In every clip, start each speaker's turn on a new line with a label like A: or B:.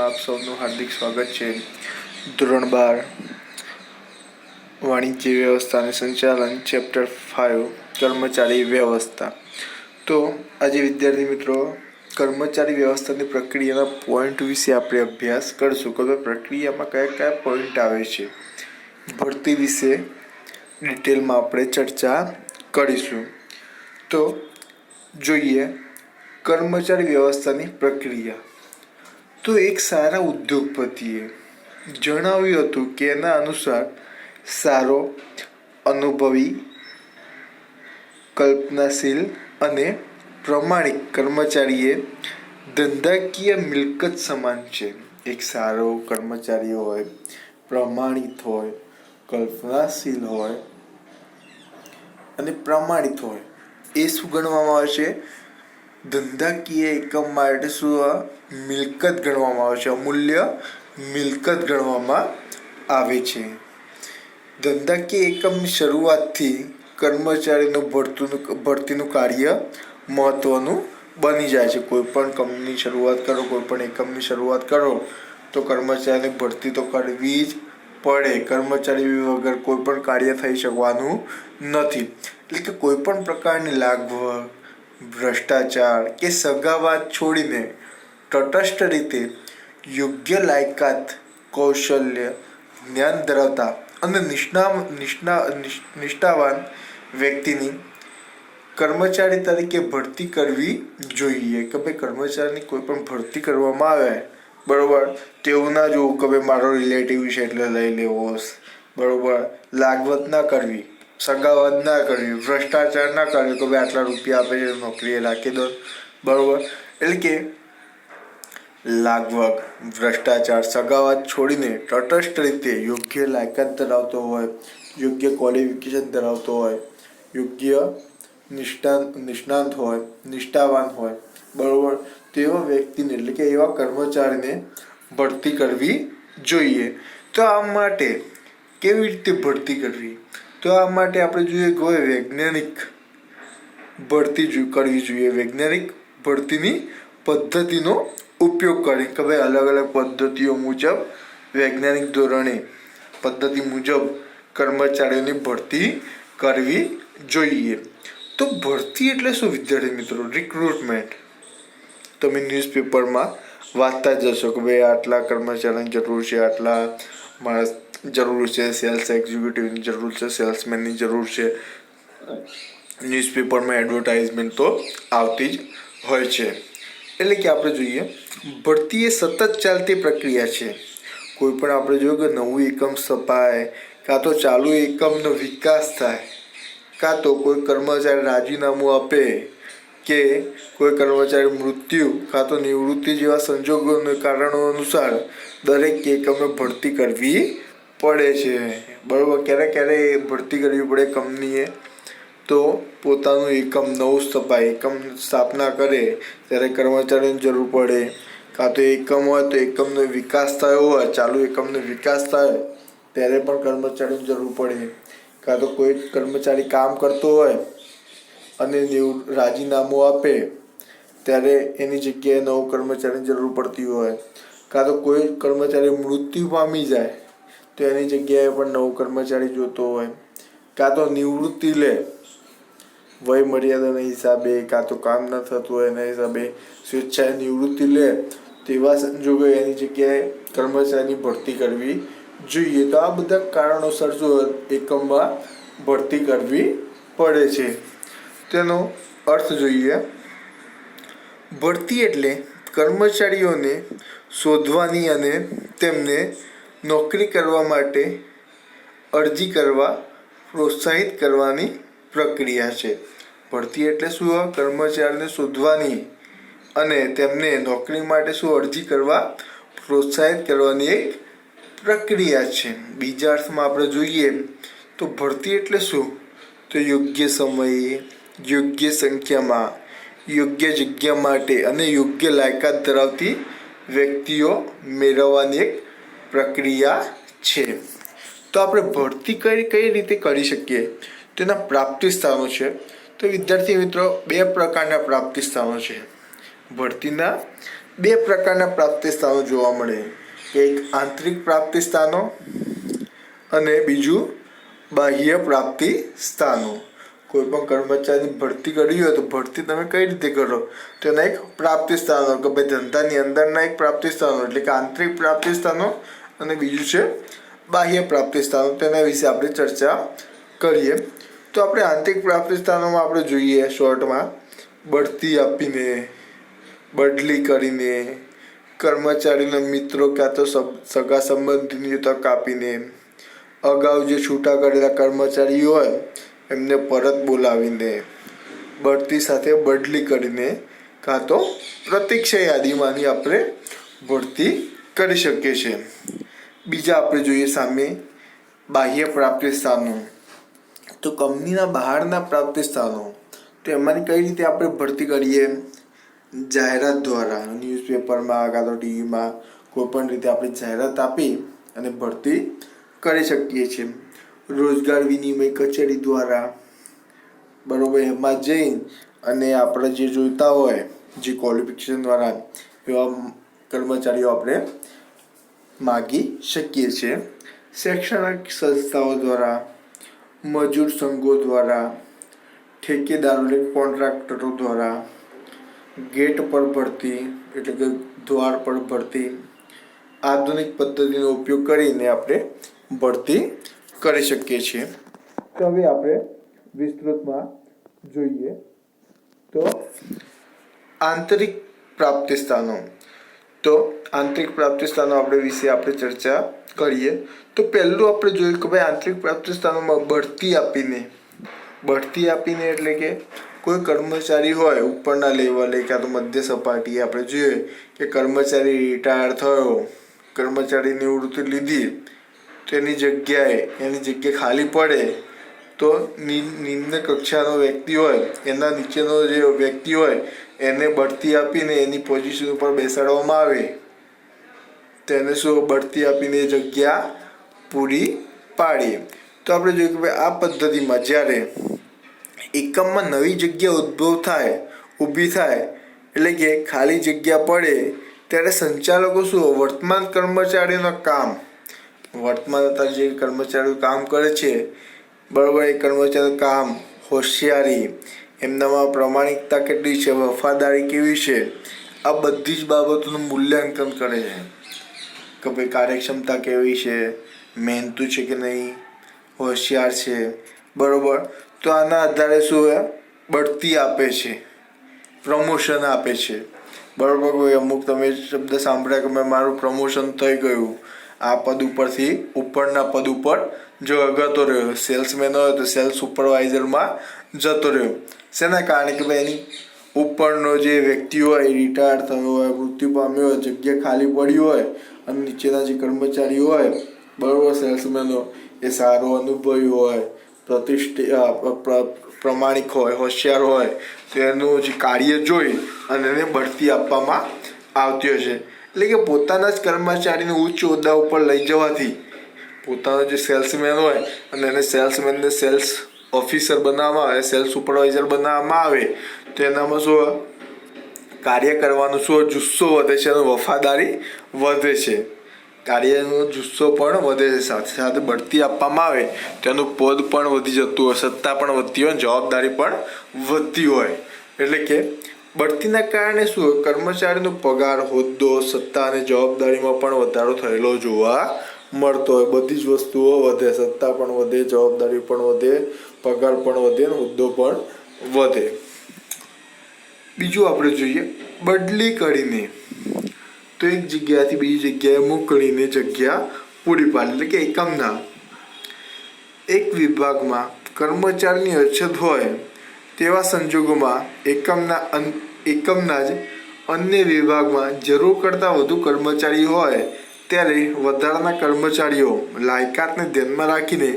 A: વિડીયોમાં આપ સૌનું હાર્દિક સ્વાગત છે। ધોરણ 12 વાણિજ્ય વ્યવસ્થા અને સંચાલન ચેપ્ટર 5 કર્મચારી વ્યવસ્થા। તો આજે વિદ્યાર્થી મિત્રો કર્મચારી વ્યવસ્થાની પ્રક્રિયાના પોઈન્ટ વિશે આપણે અભ્યાસ કરશું કે પ્રક્રિયામાં કયા કયા પોઈન્ટ આવે છે। ભરતી વિશે ડિટેલમાં આપણે ચર્ચા કરીશું। તો જોઈએ કર્મચારી વ્યવસ્થાની પ્રક્રિયા। તો એક સારા ઉદ્યોગપતિએ જણાવ્યું હતું કે એના અનુસાર સારો, અનુભવી, કલ્પનાશીલ અને પ્રમાણિક કર્મચારીએ ધંધાકીય મિલકત સમાન છે। એક સારો કર્મચારી હોય, પ્રમાણિત હોય, કલ્પનાશીલ હોય અને પ્રમાણિત હોય એ શું ગણવામાં આવે છે? ધંધાકીય એકમ માટે શું મિલકત ગણવામાં આવે છે, અમૂલ્ય મિલકત ગણવામાં આવે છે। ધંધાકીય એકમની શરૂઆતથી કર્મચારીનું ભરતીનું કાર્ય મહત્વનું બની જાય છે। કોઈ પણ કંપની શરૂઆત કરો, કોઈ પણ એકમની શરૂઆત કરો તો કર્મચારીની ભરતી તો કરવી જ પડે। કર્મચારી વગર કોઈ પણ કાર્ય થઈ શકવાનું નથી। એટલે કે કોઈ પણ પ્રકારની લાગવગ, ભ્રષ્ટાચાર કે સગાવાદ છોડીને તટસ્થ રીતે યોગ્ય લાયકાત, કૌશલ્ય, જ્ઞાન ધરાવતા અને નિષ્ઠાવાન વ્યક્તિની કર્મચારી તરીકે ભરતી કરવી જોઈએ। કે ભાઈ કર્મચારીની કોઈ પણ ભરતી કરવામાં આવે બરોબર, તેવું ના જોવું કે ભાઈ મારો રિલેટિવ છે એટલે લઈ લેવો, બરોબર, લાગવત ના કરવી, સગાવત ના કરવી, ભ્રષ્ટાચાર ના કરવી કે ભાઈ આટલા રૂપિયા આપે છે નોકરીએ રાખી દો, બરોબર। એટલે કે લાગવગ, ભ્રષ્ટાચાર, સગાવત છોડીને તટસ્થ રીતે યોગ્ય લાયકાત ધરાવતો હોય, યોગ્ય ક્વોલિફિકેશન ધરાવતો હોય, યોગ્ય નિષ્ણાંત હોય, નિષ્ઠાવાન હોય, બરોબર, તેવા વ્યક્તિને એટલે કે એવા કર્મચારીને ભરતી કરવી જોઈએ। તો આ માટે કેવી રીતે ભરતી કરવી? તો આ માટે આપણે જોઈએ કે વૈજ્ઞાનિક ભરતી કરવી જોઈએ। વૈજ્ઞાનિક ભરતીની પદ્ધતિનો ઉપયોગ કરી કે ભાઈ અલગ અલગ પદ્ધતિઓ મુજબ વૈજ્ઞાનિક ધોરણે પદ્ધતિ મુજબ કર્મચારીઓની ભરતી કરવી જોઈએ। તો ભરતી એટલે શું વિદ્યાર્થી મિત્રો? રિક્રુટમેન્ટ। તમે ન્યૂઝપેપરમાં વાંચતા જ હશો કે ભાઈ આટલા કર્મચારીની જરૂર છે, આટલા માણસ જરૂર છે, સેલ્સ એક્ઝિક્યુટિવની જરૂર છે, સેલ્સમેનની જરૂર છે। ન્યૂઝપેપરમાં એડવર્ટાઇઝમેન્ટ તો આવતી જ હોય છે। એટલે કે આપણે જોઈએ ભરતી એ સતત ચાલતી પ્રક્રિયા છે। કોઈ પણ આપણે જોયું કે નવું એકમ સ્થપાય, કાં તો ચાલુ એકમનો વિકાસ થાય, કાં તો કોઈ કર્મચારી રાજીનામું આપે કે કોઈ કર્મચારી મૃત્યુ કાં તો નિવૃત્તિ જેવા સંજોગોના કારણો અનુસાર દરેક એકમે ભરતી કરવી પડે છે, બરોબર। ક્યારે ક્યારે ભરતી કરવી પડે કંપનીએ? તો પોતાનું એકમ નવું સ્થપાય, એકમ સ્થાપના કરે ત્યારે કર્મચારીની જરૂર પડે, કાં તો એકમ હોય તો એકમનો વિકાસ થયો હોય, ચાલુ એકમનો વિકાસ થાય ત્યારે પણ કર્મચારીની જરૂર પડે, કાં તો કોઈ કર્મચારી કામ કરતો હોય અને રાજીનામું આપે ત્યારે એની જગ્યાએ નવો કર્મચારીની જરૂર પડતી હોય, કાં તો કોઈ કર્મચારી મૃત્યુ પામી જાય તો એની જગ્યાએ પણ નવો કર્મચારી જોતો હોય, કાં તો નિવૃત્તિ લે વય મર્યાદાના હિસાબે, કાં તો કામ ન થતું હોય એના હિસાબે સ્વેચ્છાએ નિવૃત્તિ લે, તેવા સંજોગો એની જગ્યાએ કર્મચારીની ભરતી કરવી જોઈએ। તો આ બધા કારણોસર શું એકમમાં ભરતી કરવી પડે છે। તેનો અર્થ જોઈએ। ભરતી એટલે કર્મચારીઓને શોધવાની અને તેમને નોકરી કરવા માટે અરજી કરવા પ્રોત્સાહિત કરવાની પ્રક્રિયા છે। ભરતી એટલે શું? કર્મચારીને શોધવાની અને તેમને નોકરી માટે શું અરજી કરવા પ્રોત્સાહિત કરવાની એક પ્રક્રિયા છે। બીજા અર્થમાં આપણે જોઈએ તો ભરતી એટલે શું? તો યોગ્ય સમયે, યોગ્ય સંખ્યામાં, યોગ્ય જગ્યા માટે અને યોગ્ય લાયકાત ધરાવતી વ્યક્તિઓ મેળવવાની એક પ્રક્રિયા છે। તો આપણે ભરતી કઈ રીતે કરી શકીએ? તેના પ્રાપ્તિ સ્થાનો છે। તો વિદ્યાર્થી મિત્રો બે પ્રકારના પ્રાપ્તિ સ્થાનો છે। ભરતીના બે પ્રકારના પ્રાપ્તિ સ્થાનો જોવા મળે, એક આંતરિક પ્રાપ્તિ સ્થાનો અને બીજું બાહ્ય પ્રાપ્તિ સ્થાનો. કોઈ પણ કર્મચારીની ભરતી કરવી હોય તો ભરતી તમે કઈ રીતે કરો, તો એના એક પ્રાપ્તિ સ્થાનો કે ભાઈ ધંધાની અંદરના એક પ્રાપ્તિ સ્થાનો એટલે કે આંતરિક પ્રાપ્તિ સ્થાનો અને બીજું છે બાહ્ય પ્રાપ્તિ સ્થાનો. તેના વિશે આપણે ચર્ચા કરીએ. તો આપણે આંતરિક પ્રાપ્તિ સ્થાનોમાં આપણે જોઈએ શોર્ટમાં બઢતી આપીને, બદલી કરીને, કર્મચારીના મિત્રો ક્યાં તો સગા સંબંધીની તક આપીને, અગાઉ જે છૂટા કરેલા કર્મચારી હોય એમને પરત બોલાવીને, બઢતી સાથે બદલી કરીને કાં તો પ્રતીક્ષા યાદીમાંની આપણે ભરતી કરી શકીએ છીએ. બીજા આપણે જોઈએ સામે બાહ્ય પ્રાપ્તિ સ્થાનો. તો કંપનીના બહારના પ્રાપ્તિ સ્થાનો, તો એમાંની કઈ રીતે આપણે ભરતી કરીએ? જાહેરાત દ્વારા, ન્યૂઝપેપરમાં કાં તો ટીવીમાં કોઈ પણ રીતે આપણે જાહેરાત આપી અને ભરતી કરી શકીએ છીએ. રોજગાર વિનિમય કચેરી દ્વારા, બરાબર, એમાં જઈ અને આપણે જે જોઈતા હોય જે ક્વોલિફિકેશન દ્વારા એવા કર્મચારીઓ આપણે માગી શકીએ છીએ. શૈક્ષણિક સંસ્થાઓ દ્વારા, મજૂર સંઘો દ્વારા, ઠેકેદારો કોન્ટ્રાક્ટરો દ્વારા, ગેટ પર ભરતી એટલે કે દ્વાર પર ભરતી, આધુનિક પદ્ધતિનો ઉપયોગ કરીને આપણે ભરતી કરી શકીએ છીએ. તો હવે આપણે વિસ્તૃતમાં જોઈએ તો આંતરિક પ્રાપ્તિ સ્થાનો. તો આંતરિક પ્રાપ્તિ સ્થાનો વિશે આપણે ચર્ચા કરીએ. તો પહેલું આપણે જોયું કે ભાઈ આંતરિક પ્રાપ્તિ સ્થાનોમાં બઢતી આપીને એટલે કે કોઈ કર્મચારી હોય ઉપરના લેવલે કાં તો મધ્ય સપાટીએ આપણે જોઈએ કે કર્મચારી રિટાયર થયો, કર્મચારી નિવૃત્તિ લીધી, તો એની જગ્યા ખાલી પડે તો નિમ્ન કક્ષાનો વ્યક્તિ હોય એના નીચેનો જે વ્યક્તિ હોય એને બઢતી આપીને એની પોઝિશન ઉપર બેસાડવામાં આવે. તેને શું બઢતી આપીને જગ્યા પૂરી પાડી. તો આપણે જોયું કે ભાઈ આ પદ્ધતિમાં જ્યારે એકમમાં નવી જગ્યા ઊભી થાય એટલે કે ખાલી જગ્યા પડે ત્યારે સંચાલકો શું વર્તમાન જે કર્મચારીઓ કામ કરે છે, બરાબર, એ કર્મચારીનું કામ, હોશિયારી, એમનામાં પ્રમાણિકતા કેટલી છે, વફાદારી કેવી છે, આ બધી જ બાબતોનું મૂલ્યાંકન કરે છે કે ભાઈ કાર્યક્ષમતા કેવી છે, મહેનતુ છે કે નહીં, હોશિયાર છે, બરાબર. તો આના આધારે શું બઢતી આપે છે, પ્રમોશન આપે છે, બરાબર. કોઈ અમુક તમે શબ્દ સાંભળ્યા કે મારું પ્રમોશન થઈ ગયું, આ પદ ઉપરથી ઉપરના પદ ઉપર જતો રહ્યો, સેલ્સમેન હોય તો સેલ્સ સુપરવાઇઝરમાં જતો રહ્યો. શેના કારણે કે ભાઈ એની ઉપરનો જે વ્યક્તિ હોય રિટાયર થયો હોય, મૃત્યુ પામ્યો હોય, જગ્યા ખાલી પડી હોય અને નીચેના જે કર્મચારી હોય, બરાબર, સેલ્સમેનો, એ સારો અનુભવી હોય, પ્રમાણિક હોય, હોશિયાર હોય, તો એનું જે કાર્ય જોઈ અને એને બઢતી આપવામાં આવતી હોય છે. એટલે કે પોતાના જ કર્મચારીને ઉચ્ચ હોદ્દા ઉપર લઈ જવાથી પોતાનો જે સેલ્સમેન હોય અને એને સેલ્સમેનને સેલ્સ ઓફિસર બનાવવામાં આવે, સેલ્સ સુપરવાઇઝર બનાવવામાં આવે તો એનામાં શું કાર્ય કરવાનો જુસ્સો વધે છે અને વફાદારી વધે છે, કાર્યનો જુસ્સો પણ વધે છે. સાથે સાથે બઢતી આપવામાં આવે તો એનું પદ પણ વધી જતું હોય, સત્તા પણ વધતી હોય, જવાબદારી પણ વધતી હોય. એટલે કે બઢતીના કારણે કર્મચારીનો પગાર, હોદ્દો, સત્તા અને જવાબદારીમાં પણ વધારો થયેલો જોવા મળતો હોય. બધી જ વસ્તુઓ વધે, સત્તા પણ વધે, જવાબદારી પણ વધે, પગાર પણ વધે, હોદ્દો પણ વધે. બીજું આપણે જોઈએ બદલી કરીને. તો એક જગ્યાથી બીજી જગ્યાએ મોકલીને જગ્યા પૂરી પાડે. એટલે કે એક વિભાગમાં કર્મચારીની અછત હોય તેવા સંજોગોમાં એકમના જ અન્ય વિભાગમાં જરૂર કરતાં વધુ કર્મચારી હોય ત્યારે વધારાના કર્મચારીઓ લાયકાતને ધ્યાનમાં રાખીને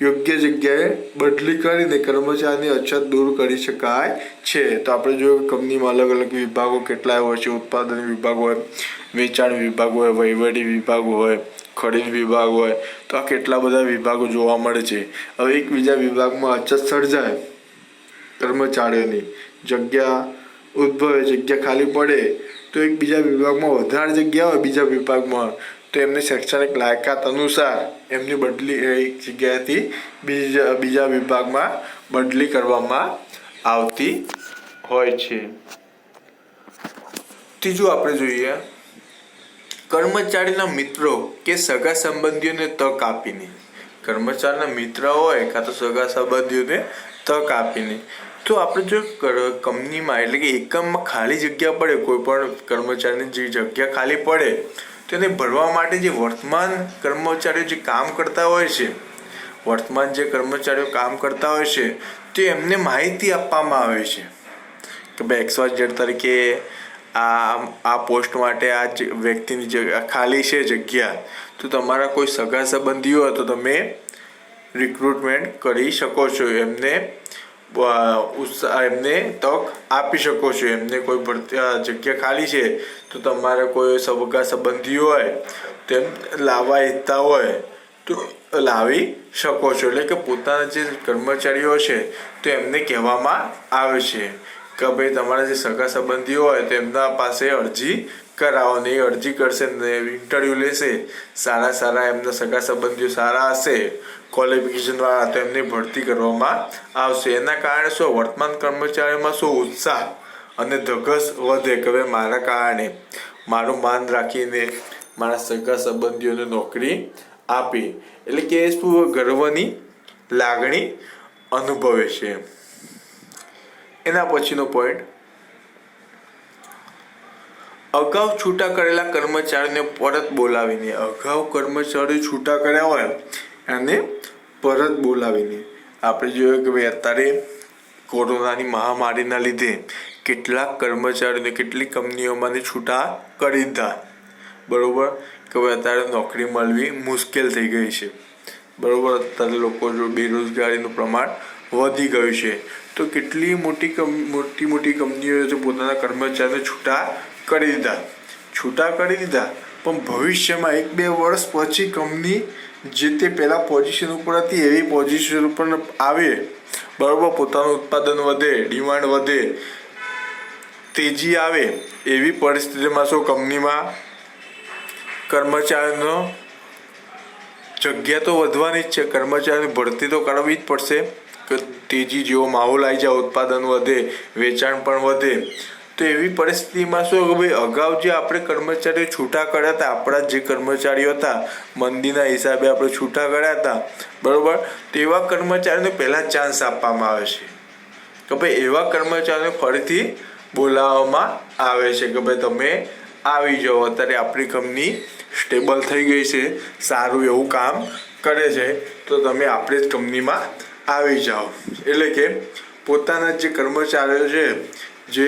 A: યોગ્ય જગ્યાએ બદલી કરીને કર્મચારીની અછત દૂર કરી શકાય છે. તો આપણે જોયું કે કંપનીમાં અલગ અલગ વિભાગો કેટલા હોય છે. ઉત્પાદન વિભાગ હોય, વેચાણ વિભાગ હોય, વહીવટી વિભાગ હોય, ખરીદ વિભાગ હોય. તો આ કેટલા બધા વિભાગો જોવા મળે છે. હવે એક બીજા વિભાગમાં અછત સર્જાય, કર્મચારીઓની જગ્યા ઉદ્ભવે, જગ્યા ખાલી પડે તો એક બીજા વિભાગમાં વધારે જગ્યા હોય બીજા વિભાગમાં, તો એમની શૈક્ષણિક લાયકાત અનુસાર એમની બદલી એક જગ્યાએથી બીજા વિભાગમાં બદલી કરવામાં આવતી હોય છે. ત્રીજું આપણે જોઈએ, કર્મચારીના મિત્રો કે સગા સંબંધીઓને તક આપીને. કર્મચારીના મિત્ર હોય કાં તો સગા સંબંધીઓને તક આપીને. તો આપણે જો કંપનીમાં એટલે કે એકમમાં ખાલી જગ્યા પડે, કોઈ પણ કર્મચારીની જે જગ્યા ખાલી પડે તેને ભરવા માટે જે વર્તમાન કર્મચારીઓ જે કામ કરતા હોય છે, વર્તમાન જે કર્મચારીઓ કામ કરતા હોય છે તે એમને માહિતી આપવામાં આવે છે કે ભાઈ XYZ તરીકે આ પોસ્ટ માટે આ વ્યક્તિની જગ્યા ખાલી છે જગ્યા, તો તમારા કોઈ સગા સંબંધીઓ હોય તો તમે રિક્રુટમેન્ટ કરી શકો છો, એમને તક આપી શકો છો. એમને કોઈ જગ્યા ખાલી છે તો તમારે કોઈ સગા સંબંધીઓ હોય તેમ લાવવા ઈચ્છતા હોય તો લાવી શકો છો. એટલે કે પોતાના જે કર્મચારીઓ છે તો એમને કહેવામાં આવે છે કે ભાઈ તમારા જે સગા સંબંધીઓ હોય તેમના પાસે અરજી કરાવો, ને એ અરજી કરશે ને ઇન્ટરવ્યૂ લેશે. સારા એમના સગા સંબંધીઓ સારા હશે, ક્વોલિફિકેશન વાળા, તો એમની ભરતી કરવામાં આવશે. એના કારણે શું વર્તમાન કર્મચારીઓમાં શું ઉત્સાહ અને ધગસ વધે કે ભાઈ મારા કારણે મારું માન રાખીને મારા સગા સંબંધીઓને નોકરી આપી, એટલે કે શું ગર્વની લાગણી અનુભવે છે. એના પછીનો પોઈન્ટ, અગાઉ છૂટા કરેલા કર્મચારીને પરત બોલાવીને. અગાઉ કર્મચારીઓ છૂટા કર્યા હોય એને પરત બોલાવીને. આપણે જોયું કે ભાઈ અત્યારે કોરોનાની મહામારીના લીધે કેટલાક કર્મચારીઓને કેટલીક કંપનીઓમાંથી છૂટા કરી દીધા, બરોબર, કે ભાઈ અત્યારે નોકરી મળવી મુશ્કેલ થઈ ગઈ છે, બરોબર. અત્યારે લોકો જો બેરોજગારીનું પ્રમાણ વધી ગયું છે, તો કેટલી મોટી કંપનીઓએ પોતાના કર્મચારીને છૂટા કરી દીધા, પણ ભવિષ્યમાં 1-2 વર્ષ પછી કંપની જે તે પહેલા પોઝિશન ઉપર હતી એવી પોઝિશન ઉપર આવે, બરોબર, પોતાનું ઉત્પાદન વધે, ડિમાન્ડ વધે, તેજી આવે, એવી પરિસ્થિતિમાં શું કંપનીમાં કર્મચારીનો જગ્યા તો વધવાની જ છે, કર્મચારીની ભરતી તો કરવી જ પડશે કે તેજી જેવો માહોલ આવી જાય, ઉત્પાદન વધે, વેચાણ પણ વધે. તો એવી પરિસ્થિતિમાં શું કે ભાઈ અગાઉ જે આપણે કર્મચારીઓ છૂટા કર્યા હતા, આપણા જે કર્મચારીઓ હતા મંદીના હિસાબે આપણે છૂટા કર્યા હતા, બરોબર, તેવા કર્મચારીઓને પહેલાં ચાન્સ આપવામાં આવે છે કે ભાઈ એવા કર્મચારીઓને ફરીથી બોલાવવામાં આવે છે કે ભાઈ તમે આવી જાઓ, અત્યારે આપણી કંપની સ્ટેબલ થઈ ગઈ છે, સારું એવું કામ કરે છે, તો તમે આપણી જ કંપનીમાં આવી જાઓ. એટલે કે પોતાના જે કર્મચારીઓ છે જે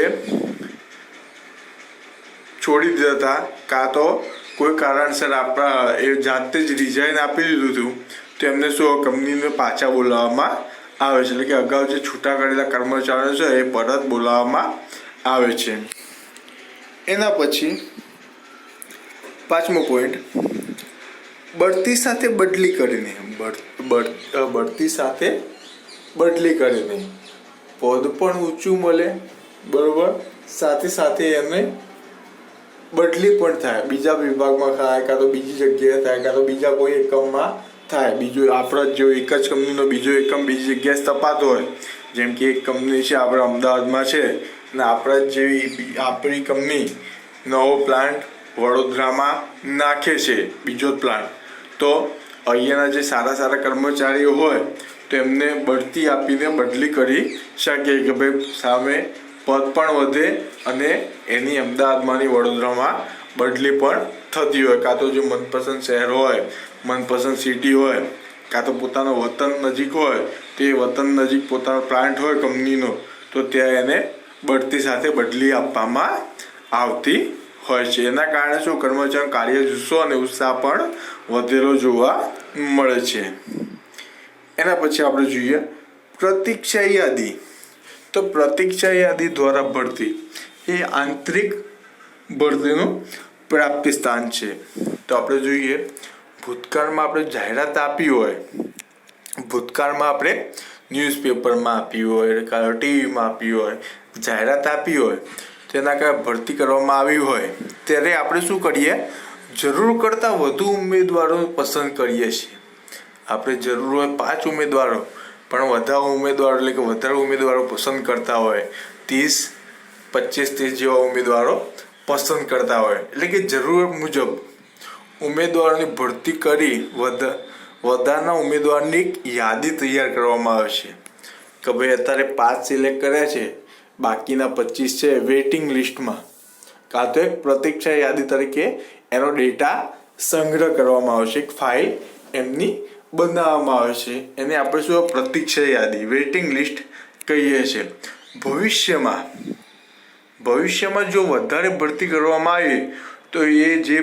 A: છોડી દીધા હતા કાં તો કોઈ કારણસર આપણા એ જાતે જ રિઝાઇન આપી દીધું હતું, તો એમને શું કંપનીને પાછા બોલાવવામાં આવે છે. એટલે કે અગાઉ જે છૂટા કરેલા કર્મચારીઓ છે એ પરત બોલાવવામાં આવે છે. એના પછી 5મો પોઈન્ટ, બઢતી સાથે બદલી કરીને. બઢતી સાથે બદલી કરીને પદ પણ ઊંચું મળે, બરોબર, સાથે એને બદલી પણ થાય, બીજા વિભાગમાં થાય કાં તો બીજી જગ્યાએ થાય કાં તો બીજા કોઈ એકમમાં થાય. બીજું આપણા જો એક જ કંપનીનો બીજો એકમ બીજી જગ્યાએ સ્થપાતો હોય, જેમ કે એક કંપની છે આપણે અમદાવાદમાં છે અને આપણા જેવી આપણી કંપની નવો પ્લાન્ટ વડોદરામાં નાખે છે, બીજો પ્લાન્ટ, તો અહીંયાના જે સારા કર્મચારીઓ હોય તો એમને બઢતી આપીને બદલી કરી શકે કે ભાઈ સામે પદ પણ વધે અને એની અમદાવાદમાંની વડોદરામાં બદલી પણ થતી હોય, કાં તો જે મનપસંદ શહેર હોય, મનપસંદ સિટી હોય, કાં તો પોતાનો વતન નજીક હોય, તે વતન નજીક પોતાનો પ્લાન્ટ હોય કંપનીનો, તો ત્યાં એને બઢતી સાથે બદલી આપવામાં આવતી હોય છે. એના કારણે શું કર્મચારીનો કાર્ય જુસ્સો અને ઉત્સાહ પણ વધેલો જોવા મળે છે. એના પછી આપણે જોઈએ પ્રતીક્ષા યાદી. તો પ્રતીક્ષા યાદી દ્વારા ભરતી એ આંતરિક ભરતીનું પ્રાપ્તિ સ્થાન છે. તો આપણે જોઈએ ભૂતકાળમાં આપણે જાહેરાત આપી હોય, ભૂતકાળમાં આપણે ન્યૂઝપેપરમાં આપી હોય, ટીવીમાં આપી હોય, જાહેરાત આપી હોય, તેના કારણે ભરતી કરવામાં આવી હોય ત્યારે આપણે શું કરીએ, જરૂર કરતાં વધુ ઉમેદવારો પસંદ કરીએ છીએ. આપણે જરૂર હોય 5 ઉમેદવારો પણ વધારે ઉમેદવારો પસંદ કરતા હોય, 25-30 જેવા ઉમેદવારો પસંદ કરતા હોય, એટલે કે જરૂરત મુજબ ઉમેદવારોની ભરતી કરી વધારાના ઉમેદવારની એક યાદી તૈયાર કરવામાં આવે છે કે ભાઈ અત્યારે 5 સિલેક્ટ કર્યા છે, બાકીના 25 છે વેઇટિંગ લિસ્ટમાં, કાં તો એક પ્રતીક્ષા યાદી તરીકે એનો ડેટા સંગ્રહ કરવામાં આવે છે, એક ફાઇલ એમની બનાવવામાં આવે છે. એને આપણે શું પ્રતીક્ષા યાદી વેઇટિંગ લિસ્ટ કહીએ છીએ. ભવિષ્યમાં જો વધારે ભરતી કરવામાં આવે તો એ જે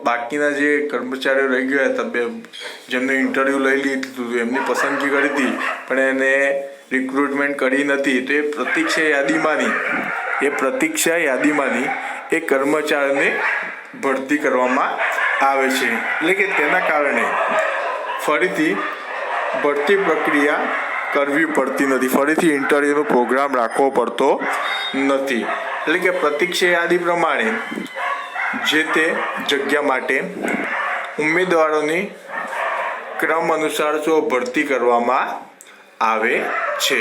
A: બાકીના જે કર્મચારીઓ રહી ગયા હતા, જેમને ઇન્ટરવ્યૂ લઈ લીધું, એમની પસંદગી કરી હતી પણ એને રિક્રુટમેન્ટ કરી નથી, તો એ પ્રતીક્ષા યાદીમાંની એ કર્મચારીને ભરતી કરવામાં આવે છે. એટલે કે તેના કારણે ફરીથી ભરતી પ્રક્રિયા કરવી પડતી નથી, ફરીથી ઇન્ટરવ્યૂનો પ્રોગ્રામ રાખવો પડતો નથી. એટલે કે પ્રતીક્ષા યાદી પ્રમાણે જે તે જગ્યા માટે ઉમેદવારોની ક્રમ અનુસાર ભરતી કરવામાં આવે છે.